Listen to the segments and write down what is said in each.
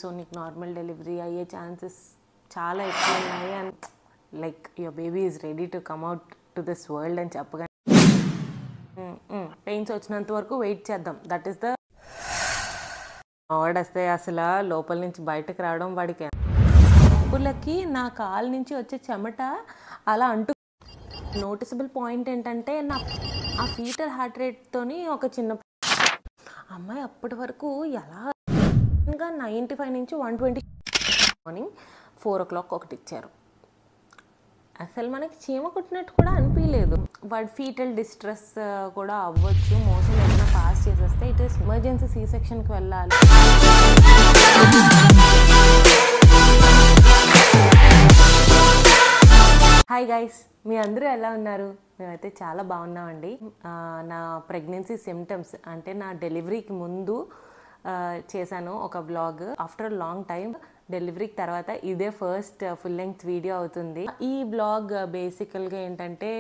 So నీకు normal delivery అయ్యే chances చాలా ఎక్కువ ఉన్నాయి and like your baby is ready to come out to this world అని చెప్పగా పెయిన్స్ వచ్చినంత వరకు వెయిట్ చేద్దాం. That is the word. వస్తే అసలు లోపల నుంచి బయటకు రావడం వాడికి పుల్లకి నా కాలు నుంచి వచ్చే చెమట అలా అంటూ నోటిసబుల్ పాయింట్ ఏంటంటే నా ఆ ఫీటల్ హార్ట్ రేట్తోని ఒక చిన్న అమ్మాయి అప్పటి వరకు ఎలా 95 నుంచి 120 మార్నింగ్ 4 o'clock ఒకటి ఇచ్చారు. అసలు మనకి చీమ కుట్టినట్టు కూడా అనిపించలేదు. వాడి ఫీటల్ డిస్ట్రెస్ కూడా అవ్వచ్చు. మోషన్ ఏదైనా పాస్ చేసేస్తే ఇట్ ఈస్ ఎమర్జెన్సీ సీ సెక్షన్కి వెళ్ళాలి. హాయ్ గైస్, మీ అందరూ ఎలా ఉన్నారు? మేమైతే చాలా బాగున్నామండి. నా ప్రెగ్నెన్సీ సిమ్టమ్స్ అంటే నా డెలివరీకి ముందు చేశాను ఒక వ్లాగ్. ఆఫ్టర్ లాంగ్ టైం డెలివరీకి తర్వాత ఇదే ఫస్ట్ ఫుల్ లెంగ్త్ వీడియో అవుతుంది. ఈ వ్లాగ్ బేసికల్గా ఏంటంటే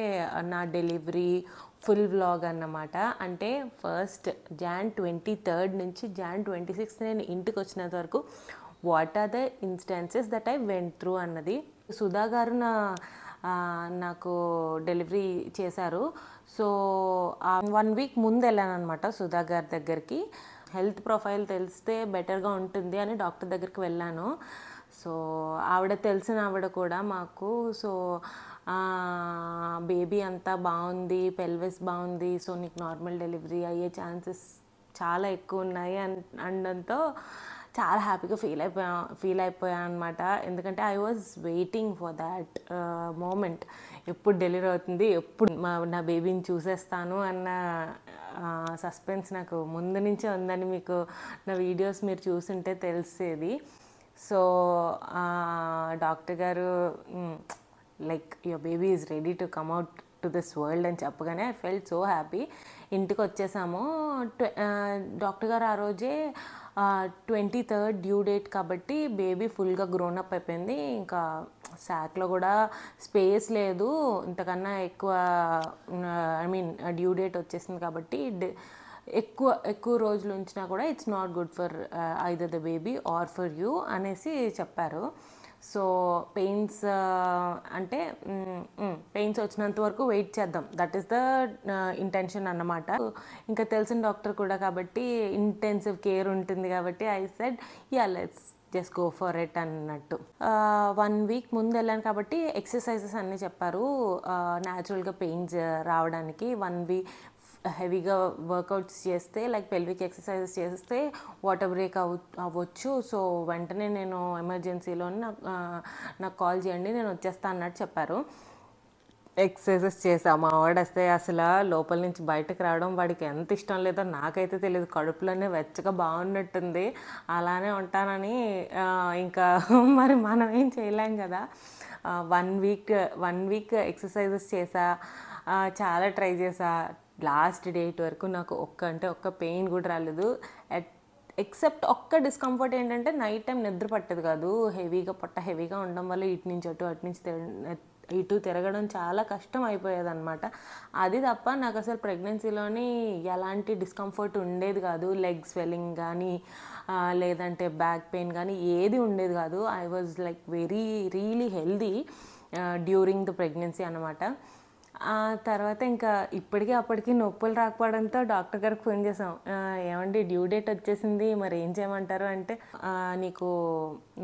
నా డెలివరీ ఫుల్ వ్లాగ్ అన్నమాట. అంటే ఫస్ట్ Jan 23rd నుంచి Jan 26th నేను ఇంటికి వచ్చినంత వరకు what are the instances that I went through అన్నది. సుధా గారు నాకు డెలివరీ చేశారు. సో 1 week ముందు వెళ్ళాను అనమాట సుధా గారి దగ్గరికి. హెల్త్ ప్రొఫైల్ తెలిస్తే బెటర్గా ఉంటుంది అని డాక్టర్ దగ్గరికి వెళ్ళాను. సో ఆవిడ తెలిసిన ఆవిడ కూడా మాకు. సో బేబీ అంతా బాగుంది, పెల్విస్ బాగుంది, సో నీకు నార్మల్ డెలివరీ అయ్యే ఛాన్సెస్ చాలా ఎక్కువ ఉన్నాయి అనడంతో చాలా హ్యాపీగా ఫీల్ అయిపోయాను అనమాట. ఎందుకంటే I was waiting for that moment. ఎప్పుడు డెలివరీ అవుతుంది, ఎప్పుడు నా బేబీని చూసేస్తాను అన్న సస్పెన్స్ నాకు ముందు నుంచే ఉందని మీకు నా వీడియోస్ మీరు చూసుంటే తెలిసేది. సో డాక్టర్ గారు like your baby is ready to come out to this world అని చెప్పగానే ఐ ఫెల్ట్ సో హ్యాపీ. ఇంటికి వచ్చేసాము. డాక్టర్ గారు ఆ రోజే 23rd డ్యూ డేట్ కాబట్టి బేబీ ఫుల్గా గ్రోన్ అప్ అయిపోయింది. ఇంకా శాక్లో కూడా స్పేస్ లేదు, ఇంతకన్నా ఎక్కువ డ్యూ డేట్ వచ్చేసింది కాబట్టి ఎక్కువ రోజులు ఉంచినా కూడా it's not good for either the baby or for you అనేసి చెప్పారు. సో పెయిన్స్ అంటే పెయిన్స్ వచ్చినంత వరకు వెయిట్ చేద్దాం. దట్ ఈస్ ద ఇంటెన్షన్ అన్నమాట. ఇంకా తెలిసిన డాక్టర్ కూడా కాబట్టి ఇంటెన్సివ్ కేర్ ఉంటుంది కాబట్టి I said yeah let's just go for it అన్నట్టు. 1 week ముందు వెళ్ళాను కాబట్టి ఎక్సర్సైజెస్ అన్నీ చెప్పారు న్యాచురల్గా పెయిన్స్ రావడానికి. 1 week హెవీగా వర్కౌట్స్ చేస్తే లైక్ పెల్విక్ ఎక్సర్సైజెస్ చేస్తే వాటర్ బ్రేక్ అవ్వచ్చు. సో వెంటనే నేను ఎమర్జెన్సీలో నాకు కాల్ చేయండి, నేను వచ్చేస్తాను అన్నట్టు చెప్పారు. ఎక్సర్సైజెస్ చేసాము. మా వాడు వస్తే అసలు లోపల నుంచి బయటకు రావడం వాడికి ఎంత ఇష్టం లేదో నాకైతే తెలియదు. కడుపులోనే వెచ్చగా బాగున్నట్టుంది. అలానే ఉంటానని ఇంకా మరి మనం ఏం చేయలేం కదా. 1 week ఎక్సర్సైజెస్ చేసా, చాలా ట్రై చేసా. లాస్ట్ డేట్ వరకు నాకు ఒక్క పెయిన్ కూడా రాలేదు. ఎక్సెప్ట్ ఒక్క డిస్కంఫర్ట్ ఏంటంటే నైట్ టైం నిద్ర పట్టదు కాదు. పొట్ట హెవీగా ఉండడం వల్ల ఇటు నుంచి అటు నుంచి ఇటు తిరగడం చాలా కష్టం అయిపోయేది అనమాట. అది తప్ప నాకు అసలు ప్రెగ్నెన్సీలోని ఎలాంటి డిస్కంఫర్ట్ ఉండేది కాదు. లెగ్ స్వెల్లింగ్ కానీ లేదంటే బ్యాక్ పెయిన్ కానీ ఏది ఉండేది కాదు. I was like really healthy during the pregnancy అనమాట. తర్వాత ఇంకా అప్పటికి నొప్పులు రాకపోవడంతో డాక్టర్ గారికి ఫోన్ చేసాం. ఏమండి డ్యూ డేట్ వచ్చేసింది, మరి ఏం చేయమంటారు అంటే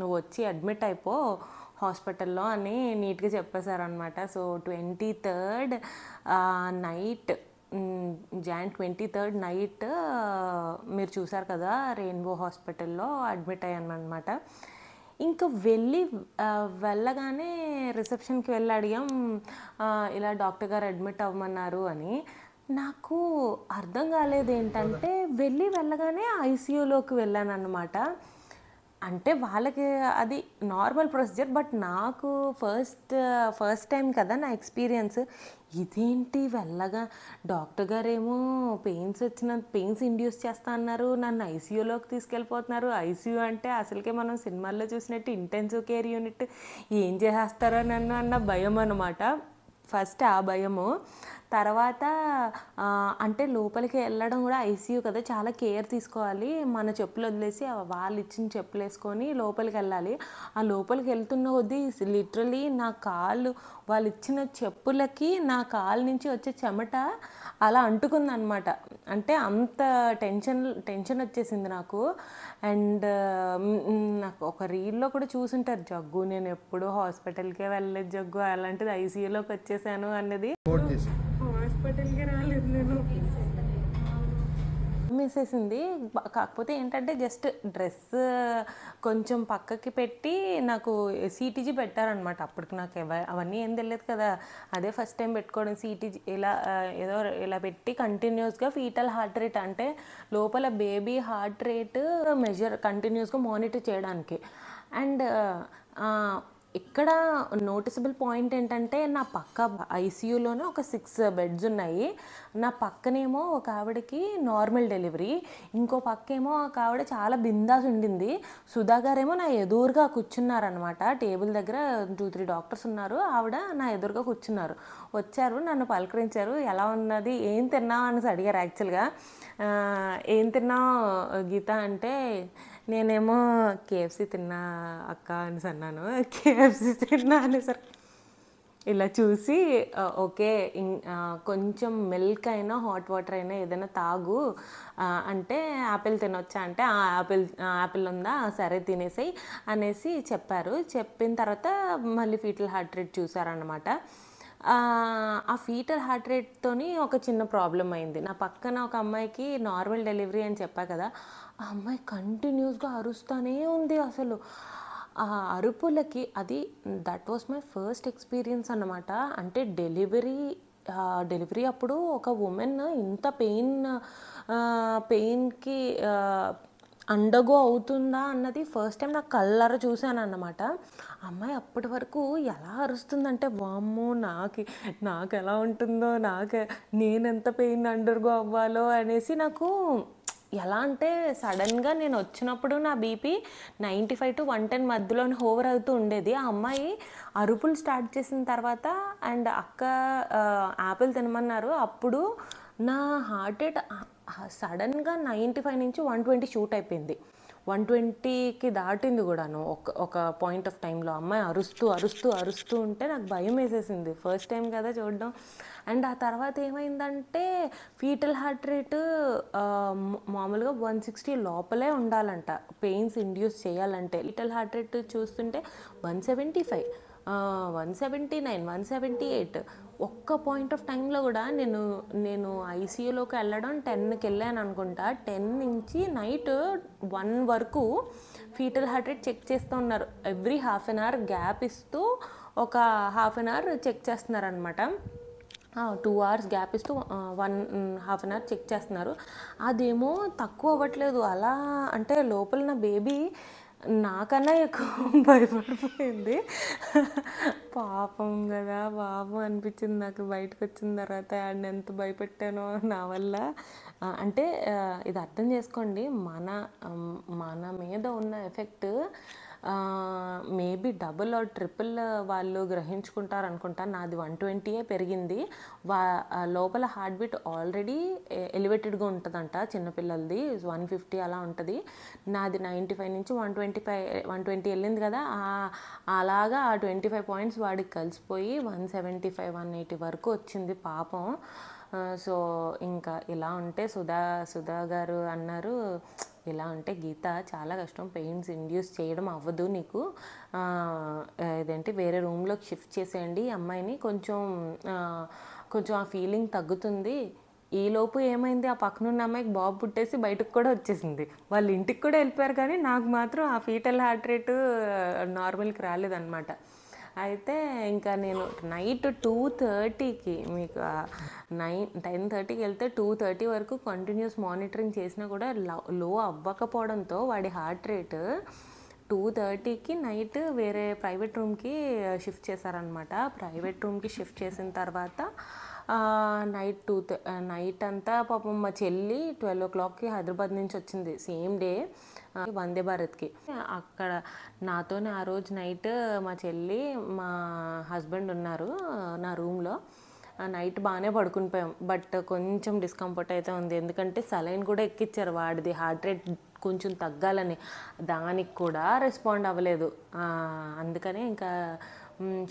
నువ్వు వచ్చి అడ్మిట్ అయిపో హాస్పిటల్లో అని నీట్గా చెప్పేశారనమాట. So 23rd night Jan 23rd night మీరు చూసారు కదా రెయిన్బో హాస్పిటల్లో అడ్మిట్ అయ్యాను అనమాట. ఇంకా వెళ్ళగానే రిసెప్షన్కి వెళ్ళి అడిగాం ఇలా డాక్టర్ గారు అడ్మిట్ అవ్వమన్నారు అని. నాకు అర్థం కాలేదు ఏంటంటే వెళ్ళగానే ఐసీయూలోకి వెళ్ళాను అన్నమాట. అంటే వాళ్ళకి అది నార్మల్ ప్రొసీజర్, బట్ నాకు ఫస్ట్ టైం కదా నా ఎక్స్పీరియన్స్. ఇదేంటి వెళ్ళగా డాక్టర్ గారేమో పెయిన్స్ ఇండ్యూస్ చేస్తా అన్నారు, నన్ను ఐసీయూలోకి తీసుకెళ్ళిపోతున్నారు. ఐసీయూ అంటే అసలుకే మనం సినిమాల్లో చూసినట్టు ఇంటెన్సివ్ కేర్ యూనిట్, ఏం చేసేస్తారో నన్ను అన్న భయం అన్నమాట. ఫస్ట్ ఆ భయము. తర్వాత అంటే లోపలికి వెళ్ళడం కూడా ఐసీయూ కదా, చాలా కేర్ తీసుకోవాలి. మన చెప్పులు వదిలేసి వాళ్ళు ఇచ్చిన చెప్పులు వేసుకొని లోపలికి వెళ్ళాలి. ఆ లోపలికి వెళ్తున్న కొద్దీ లిటరలీ నా కాళ్ళు, వాళ్ళు ఇచ్చిన చెప్పులకి నా కాళ్ళ నుంచి వచ్చే చెమట అలా అంటుకుందనమాట. అంటే అంత టెన్షన్ వచ్చేసింది నాకు. అండ్ నాకు ఒక రీల్లో కూడా చూసుంటారు, జగ్గు నేను ఎప్పుడు హాస్పిటల్కే వెళ్ళలేదు జగ్గు, అలాంటిది ఐసీయూలోకి వచ్చేసాను అన్నది. హాస్పిటల్కి రాలేదు నేను, వేసేసింది. కాకపోతే ఏంటంటే జస్ట్ డ్రెస్ కొంచెం పక్కకి పెట్టి నాకు సిటీజీ పెట్టారనమాట. అప్పటికి నాకు అవన్నీ ఏం తెలియదు కదా, అదే ఫస్ట్ టైం పెట్టుకోవడం. సిటీజీ ఇలా ఏదో ఇలా పెట్టి కంటిన్యూస్గా ఫీటల్ హార్ట్ రేట్, అంటే లోపల బేబీ హార్ట్ రేట్ మెజర్ కంటిన్యూస్గా మానిటర్ చేయడానికి. అండ్ ఇక్కడ నోటిసబుల్ పాయింట్ ఏంటంటే, నా పక్క ఐసీయూలోనే ఒక 6 బెడ్స్ ఉన్నాయి. నా పక్కనేమో ఒక ఆవిడకి నార్మల్ డెలివరీ, ఇంకో పక్కేమో ఒక ఆవిడ చాలా బిందాస్ ఉండింది. సుధా గారేమో నా ఎదురుగా కూర్చున్నారనమాట. టేబుల్ దగ్గర 2-3 డాక్టర్స్ ఉన్నారు, ఆవిడ నా ఎదురుగా కూర్చున్నారు. వచ్చారు, నన్ను పలకరించారు, ఎలా ఉన్నది, ఏం తిన్నావు అనేసి అడిగారు. యాక్చువల్గా ఏం తిన్నావు గీత అంటే, నేనేమో కేఎఫ్సీ తిన్నా అక్క అనేసి అన్నాను. కేఎఫ్సీ తిన్నా అనేసరి ఇలా చూసి, ఓకే కొంచెం మిల్క్ అయినా హాట్ వాటర్ అయినా ఏదైనా తాగు అంటే, యాపిల్ తినొచ్చా అంటే, యాపిల్ ఉందా, సరే తినేసాయి అనేసి చెప్పారు. చెప్పిన తర్వాత మళ్ళీ ఫీటల్ హార్ట్ రేట్ చూసారనమాట. ఆ ఫీటల్ హార్ట్ రేట్తోని ఒక చిన్న ప్రాబ్లం అయింది. నా పక్కన ఒక అమ్మాయికి నార్మల్ డెలివరీ అని చెప్పా కదా, ఆ అమ్మాయి కంటిన్యూస్గా అరుస్తూనే ఉంది. అసలు ఆ అరుపులకి అది that was my first experience అన్నమాట. అంటే డెలివరీ అప్పుడు ఒక ఉమెన్ ఇంత పెయిన్కి అండగో అవుతుందా అన్నది ఫస్ట్ టైం నాకు కళ్ళారా చూశాను అన్నమాట. అమ్మాయి అప్పటి వరకు ఎలా అరుస్తుందంటే, వామ్మో నాకు ఎలా ఉంటుందో, నేను ఎంత పెయిన్ అండర్గో అవ్వాలో అనేసి నాకు ఎలా అంటే, సడన్గా నేను వచ్చినప్పుడు నా బీపీ 95 to 110 మధ్యలోనే హోవర్ అవుతూ ఉండేది. ఆ అమ్మాయి అరుపులు స్టార్ట్ చేసిన తర్వాత అండ్ అక్క యాపిల్ తినమన్నారు, అప్పుడు నా హార్ట్ రేట్ సడన్గా 95 నుంచి 120 షూట్ అయిపోయింది. 120కి దాటింది కూడాను ఒక పాయింట్ ఆఫ్ టైంలో. అమ్మాయి అరుస్తూ ఉంటే నాకు భయం వేసేసింది, ఫస్ట్ టైం కదా చూడడం. అండ్ ఆ తర్వాత ఏమైందంటే, ఫీటల్ హార్ట్ రేటు మామూలుగా 160 లోపలే ఉండాలంట పెయిన్స్ ఇండ్యూస్ చేయాలంటే. ఫీటల్ హార్ట్ రేట్ చూస్తుంటే 175, 179, 178. ఒక్క పాయింట్ ఆఫ్ టైంలో కూడా నేను ఐసీయూలోకి వెళ్ళడం 10కి వెళ్ళాను అనుకుంటా. 10 నుంచి నైట్ 1 వరకు ఫీటల్ హార్ట్ రేట్ చెక్ చేస్తూ ఉన్నారు. Every half an hour gap ఇస్తూ ఒక హాఫ్ అన్ అవర్ చెక్ చేస్తున్నారు అనమాట. 2 hours గ్యాప్ ఇస్తూ 1.5 hour చెక్ చేస్తున్నారు. అదేమో తక్కువ అవ్వట్లేదు. అలా అంటే లోపల నా బేబీ నాకన్నా ఎక్కువ భయపడిపోయింది. పాపం కదా బాబు అనిపించింది నాకు బయటకు వచ్చిన తర్వాత. అండ్ ఎంత భయపెట్టానో నా వల్ల. అంటే ఇది అర్థం చేసుకోండి, మన మీద ఉన్న effect maybe double or triple వాళ్ళు గ్రహించుకుంటారు అనుకుంటా. నాది 120 పెరిగింది. లోపల హార్ట్ బీట్ ఆల్రెడీ ఎలివేటెడ్గా ఉంటుందంట, చిన్నపిల్లలది 150 అలా ఉంటుంది. నాది 95 నుంచి 120 వెళ్ళింది కదా, అలాగా ఆ 25 పాయింట్స్ వాడికి కలిసిపోయి 175, 180 వరకు వచ్చింది పాపం. సో ఇంకా ఇలా ఉంటే సుధా గారు అన్నారు, ఇలా ఉంటే గీత చాలా కష్టం, పెయిన్స్ ఇండ్యూస్ చేయడం అవ్వదు నీకు, ఇదేంటి వేరే రూమ్లోకి షిఫ్ట్ చేసేయండి అమ్మాయిని, కొంచెం ఆ ఫీలింగ్ తగ్గుతుంది. ఈలోపు ఏమైంది, ఆ పక్కనున్న అమ్మాయికి బాబు పుట్టేసి బయటకు కూడా వచ్చేసింది. వాళ్ళు ఇంటికి కూడా వెళ్ళిపోయారు, కానీ నాకు మాత్రం ఆ ఫీటల్ హార్ట్ రేటు నార్మల్కి రాలేదన్నమాట. అయితే ఇంకా నేను నైట్ 2:30కి, మీకు 10:30కి వెళ్తే 2:30 వరకు కంటిన్యూస్ మానిటరింగ్ చేసినా కూడా లో అవ్వకపోవడంతో వాడి హార్ట్ రేట్ 2:30కి నైట్ వేరే ప్రైవేట్ రూమ్కి షిఫ్ట్ చేశారనమాట. ప్రైవేట్ రూమ్కి షిఫ్ట్ చేసిన తర్వాత నైట్ అంతా పాపం మా చెల్లి 12 o'clockకి హైదరాబాద్ నుంచి వచ్చింది సేమ్ డే. వందే భారత్కి. అక్కడ నాతోనే ఆ రోజు నైట్ మా చెల్లి మా హస్బెండ్ ఉన్నారు నా రూమ్లో. నైట్ బాగానే పడుకుని పోయాం, బట్ కొంచెం డిస్కంఫర్ట్ అయితే ఉంది. ఎందుకంటే సలైన్ కూడా ఎక్కిచ్చారు వాడిది, హార్ట్ రేట్ కొంచెం తగ్గాలని. దానికి కూడా రెస్పాండ్ అవ్వలేదు. అందుకనే ఇంకా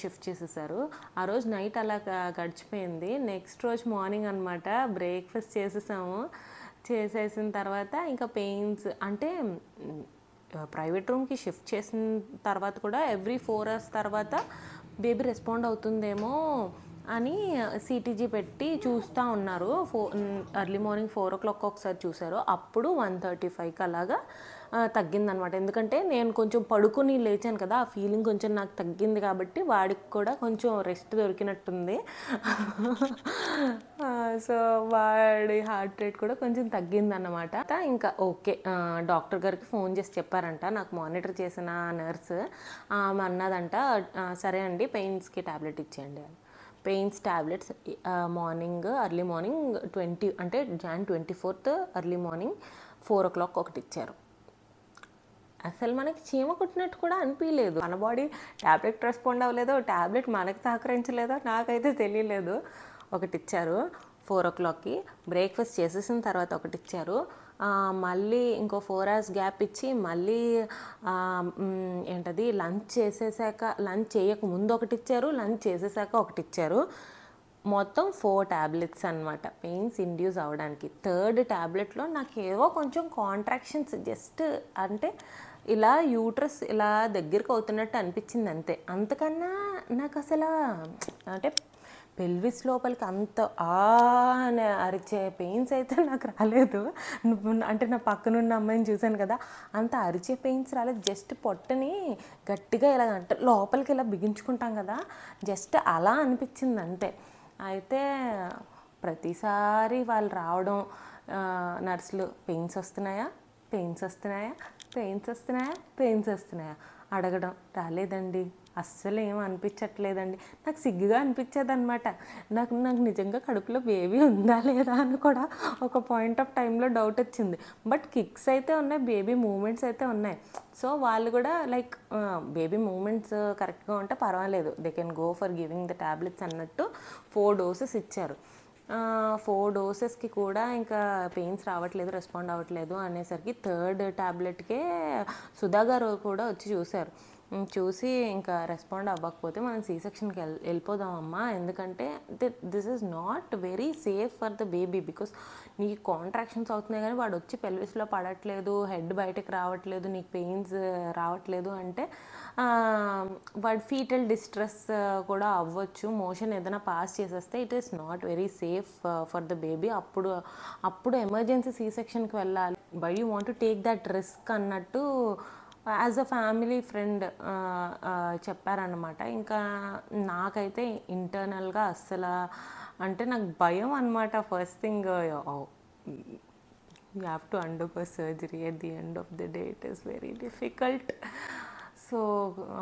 షిఫ్ట్ చేసేసారు. ఆ రోజు నైట్ అలా గడిచిపోయింది. నెక్స్ట్ రోజు మార్నింగ్ అనమాట బ్రేక్ఫాస్ట్ చేసేసాము. చేసేసిన తర్వాత ఇంకా పెయిన్స్ అంటే ప్రైవేట్ రూమ్కి షిఫ్ట్ చేసిన తర్వాత కూడా ఎవ్రీ 4 hours తర్వాత బేబీ రెస్పాండ్ అవుతుందేమో అని సిటీజీ పెట్టి చూస్తూ ఉన్నారు. ఎర్లీ మార్నింగ్ 4 o'clock ఒకసారి చూశారు. అప్పుడు 1:35కి అలాగా తగ్గిందనమాట. ఎందుకంటే నేను కొంచెం పడుకుని లేచాను కదా, ఆ ఫీలింగ్ కొంచెం నాకు తగ్గింది కాబట్టి వాడికి కూడా కొంచెం రెస్ట్ దొరికినట్టుంది. సో వాడి హార్ట్ రేట్ కూడా కొంచెం తగ్గిందన్నమాట. ఇంకా ఓకే, డాక్టర్ గారికి ఫోన్ చేసి చెప్పారంట. నాకు మానిటర్ చేసిన నర్స్ ఆమె అన్నదంట, సరే అండి పెయిన్స్కి ట్యాబ్లెట్ ఇచ్చేయండి అని. Pains tablets morning early morning 24th early morning 4 o'clock ఒకటి ఇచ్చారు. అసలు మనకి చీమ కుట్టినట్టు కూడా అనిపించలేదు. మన బాడీ ట్యాబ్లెట్ రెస్పాండ్ అవ్వలేదో, ట్యాబ్లెట్ మనకి సహకరించలేదో నాకైతే తెలియలేదు. ఒకటి ఇచ్చారు 4 o'clockకి. బ్రేక్ఫాస్ట్ చేసేసిన తర్వాత ఒకటి ఇచ్చారు. మళ్ళీ ఇంకో 4 hours గ్యాప్ ఇచ్చి మళ్ళీ ఏంటది లంచ్ చేసేసాక, లంచ్ చేయక ముందు ఒకటి ఇచ్చారు, లంచ్ చేసేసాక ఒకటి ఇచ్చారు. మొత్తం 4 tablets అనమాట పెయిన్స్ ఇండ్యూస్ అవ్వడానికి. 3rd ట్యాబ్లెట్లో నాకు ఏవో కొంచెం కాంట్రాక్షన్స్ జస్ట్ అంటే ఇలా యూట్రస్ ఇలా దగ్గరికి అవుతున్నట్టు అనిపించింది అంతే. అంతకన్నా నాకు అసలు అంటే పెల్విస్ లోపలికి అంత అని అరిచే పెయిన్స్ అయితే నాకు రాలేదు. అంటే నా పక్కనున్న అమ్మాయిని చూశాను కదా, అంత అరిచే పెయిన్స్ రాలేదు. జస్ట్ పొట్టని గట్టిగా ఇలా అంటే లోపలికి ఇలా బిగించుకుంటాం కదా, జస్ట్ అలా అనిపించింది అంతే. అయితే ప్రతిసారి వాళ్ళు రావడం నర్సులు పెయిన్స్ వస్తున్నాయా, పెయిన్స్ వస్తున్నాయా, పెయిన్స్ వస్తున్నాయా, పెయిన్స్ వస్తున్నాయా అడగడం. రాలేదండి, అస్సలు ఏం అనిపించట్లేదండి. నాకు సిగ్గుగా అనిపించేది అనమాట. నాకు నిజంగా కడుపులో బేబీ ఉందా లేదా అని కూడా ఒక పాయింట్ ఆఫ్ టైంలో డౌట్ వచ్చింది. బట్ కిక్స్ అయితే ఉన్నాయి, బేబీ మూమెంట్స్ అయితే ఉన్నాయి. సో వాళ్ళు కూడా లైక్ బేబీ మూమెంట్స్ కరెక్ట్గా ఉంటే పర్వాలేదు, they can go for giving the tablets అన్నట్టు 4 doses ఇచ్చారు. 4 dosesకి కూడా ఇంకా పెయిన్స్ రావట్లేదు, రెస్పాండ్ అవ్వట్లేదు అనేసరికి 3rd ట్యాబ్లెట్కే సుధా గారు కూడా వచ్చి చూశారు. చూసి ఇంకా రెస్పాండ్ అవ్వకపోతే మనం సీ-సెక్షన్కి వెళ్ళిపోదామమ్మా, ఎందుకంటే this is not very safe for the baby. Because నీకు కాంట్రాక్షన్స్ అవుతున్నాయి కానీ వాడు వచ్చి పెల్విస్లో పడట్లేదు, హెడ్ బయటకు రావట్లేదు, నీకు పెయిన్స్ రావట్లేదు అంటే వాడు ఫీటల్ డిస్ట్రెస్ కూడా అవ్వచ్చు. మోషన్ ఏదైనా పాస్ చేసేస్తే it is not very safe for the baby. అప్పుడు ఎమర్జెన్సీ సీ-సెక్షన్కి వెళ్ళాలి. Why you want to take that risk అన్నట్టు యాజ్ అ ఫ్యామిలీ ఫ్రెండ్ చెప్పారనమాట. ఇంకా నాకైతే ఇంటర్నల్గా అస్సలు అంటే నాకు భయం అనమాట. First thing you have to undergo surgery, at the end of the day it is very difficult. So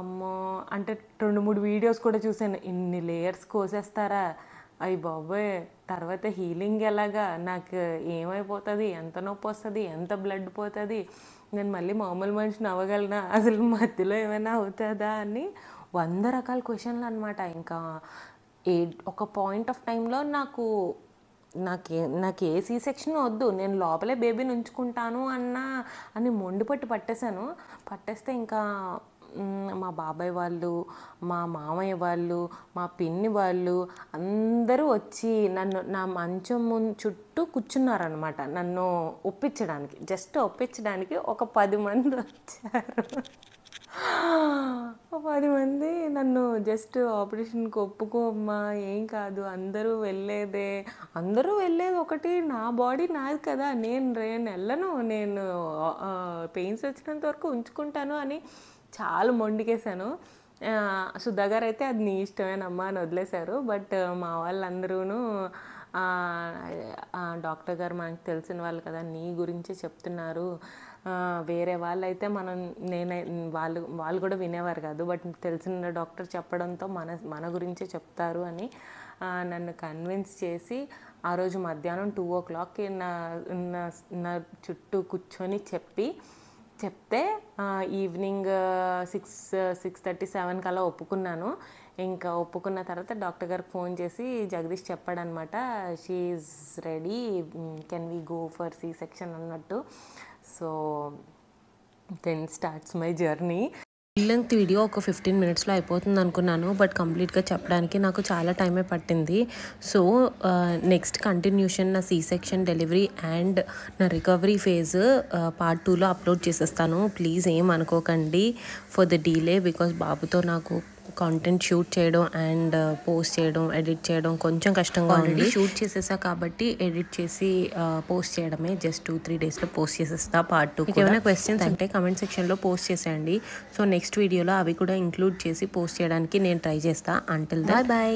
అమ్మో అంటే 2-3 వీడియోస్ కూడా చూసాను, ఇన్ని లేయర్స్ కోసేస్తారా, అయ్యి బాబోయ్, తర్వాత హీలింగ్ ఎలాగా, నాకు ఏమైపోతుంది, ఎంత నొప్పి వస్తుంది, ఎంత బ్లడ్ పోతుంది, నేను మళ్ళీ మామూలు మనిషిని అవ్వగలనా, అసలు మధ్యలో ఏమైనా అవుతుందా అని 100 రకాల క్వశ్చన్లు అనమాట. ఇంకా ఒక పాయింట్ ఆఫ్ టైంలో నాకు ఏ సీ-సెక్షన్ వద్దు, నేను లోపలే బేబీని ఉంచుకుంటాను అని మొండిపట్టు పట్టేస్తే ఇంకా మా బాబాయ్ వాళ్ళు, మా మామయ్య వాళ్ళు, మా పిన్ని వాళ్ళు అందరూ వచ్చి నా మంచం చుట్టూ కూర్చున్నారనమాట. నన్ను ఒప్పించడానికి, జస్ట్ ఒప్పించడానికి ఒక 10 మంది వచ్చారు. 10 మంది నన్ను జస్ట్ ఆపరేషన్కి ఒప్పుకోమ్మా, ఏం కాదు, అందరూ వెళ్ళేది ఒకటి, నా బాడీ నాది కదా, నేను వెళ్ళను, నేను పెయిన్స్ వచ్చినంత వరకు ఉంచుకుంటాను అని చాలా మొండికేశాను. సుధా గారు అయితే అది నీ ఇష్టమేనమ్మా అని వదిలేశారు. బట్ మా వాళ్ళందరూ డాక్టర్ గారు మనకు తెలిసిన వాళ్ళు కదా, నీ గురించే చెప్తున్నారు, వేరే వాళ్ళైతే వాళ్ళు కూడా వినేవారు కాదు, బట్ తెలిసిన డాక్టర్ చెప్పడంతో మన గురించే చెప్తారు అని నన్ను కన్విన్స్ చేసి ఆ రోజు మధ్యాహ్నం 2 o'clockకి నా చుట్టూ కూర్చొని చెప్తే ఈవినింగ్ 6:30-7 కల్లా ఒప్పుకున్నాను. ఇంకా ఒప్పుకున్న తర్వాత డాక్టర్ గారికి ఫోన్ చేసి జగదీష్ చెప్పాడనమాట, she is ready, can we go for C section అన్నట్టు. So then starts my journey. Length video ఒక 15 మినిట్స్లో అయిపోతుంది అనుకున్నాను, బట్ కంప్లీట్గా చెప్పడానికి నాకు చాలా టైమే పట్టింది. సో నెక్స్ట్ కంటిన్యూషన్ నా సి సెక్షన్ డెలివరీ అండ్ నా రికవరీ ఫేజ్ పార్ట్ 2లో అప్లోడ్ చేసేస్తాను. ప్లీజ్ ఏం అనుకోకండి ఫర్ ద డిలే, బికాస్ బాబుతో నాకు కాంటెంట్ షూట్ చేయడం అండ్ పోస్ట్ చేయడం, ఎడిట్ చేయడం కొంచెం కష్టంగా ఉంది. షూట్ చేసేసా కాబట్టి ఎడిట్ చేసి పోస్ట్ చేయడమే, జస్ట్ 2-3 డేస్లో పోస్ట్ చేసేస్తా పార్ట్ 2. ఏమైనా క్వశ్చన్స్ అంటే కమెంట్ సెక్షన్లో పోస్ట్ చేసేయండి. సో నెక్స్ట్ వీడియోలో అవి కూడా ఇంక్లూడ్ చేసి పోస్ట్ చేయడానికి నేను ట్రై చేస్తా. Until then by.